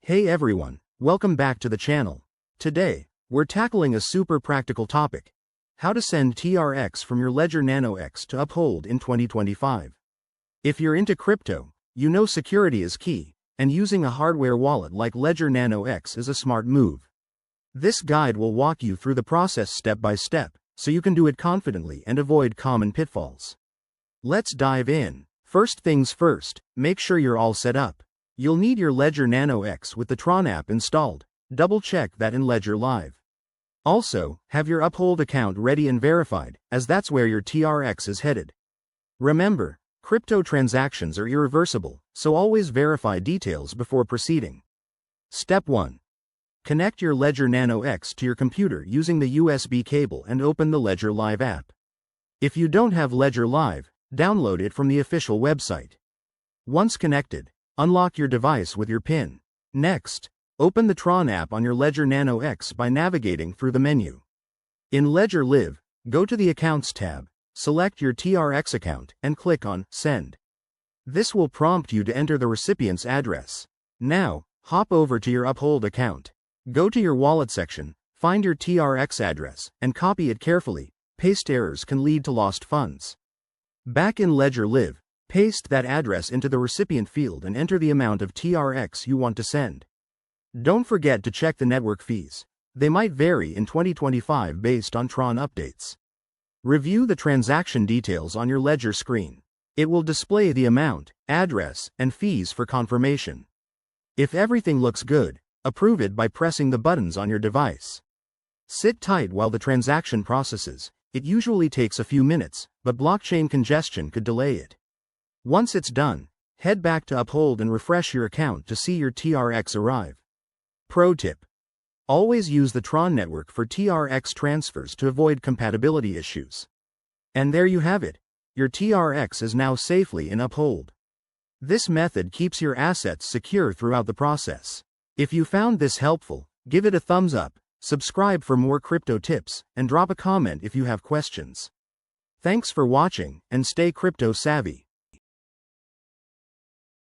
Hey everyone, welcome back to the channel. Today, we're tackling a super practical topic: how to send TRX from your Ledger Nano X to Uphold in 2025. If you're into crypto, you know security is key, and using a hardware wallet like Ledger Nano X is a smart move. This guide will walk you through the process step by step, so you can do it confidently and avoid common pitfalls. Let's dive in. First things first, make sure you're all set up. You'll need your Ledger Nano X with the Tron app installed. Double check that in Ledger Live. Also, have your Uphold account ready and verified, as that's where your TRX is headed. Remember, crypto transactions are irreversible, so always verify details before proceeding. Step 1. Connect your Ledger Nano X to your computer using the USB cable and open the Ledger Live app. If you don't have Ledger Live, download it from the official website. Once connected, unlock your device with your PIN. Next, open the Tron app on your Ledger Nano X by navigating through the menu. In Ledger Live, go to the Accounts tab, select your TRX account, and click on Send. This will prompt you to enter the recipient's address. Now, hop over to your Uphold account. Go to your Wallet section, find your TRX address, and copy it carefully. Paste errors can lead to lost funds. Back in Ledger Live, paste that address into the recipient field and enter the amount of TRX you want to send. Don't forget to check the network fees. They might vary in 2025 based on Tron updates. Review the transaction details on your Ledger screen. It will display the amount, address, and fees for confirmation. If everything looks good, approve it by pressing the buttons on your device. Sit tight while the transaction processes. It usually takes a few minutes, but blockchain congestion could delay it. Once it's done, head back to Uphold and refresh your account to see your TRX arrive. Pro tip: always use the Tron network for TRX transfers to avoid compatibility issues. And there you have it. Your TRX is now safely in Uphold. This method keeps your assets secure throughout the process. If you found this helpful, give it a thumbs up, subscribe for more crypto tips, and drop a comment if you have questions. Thanks for watching, and stay crypto savvy.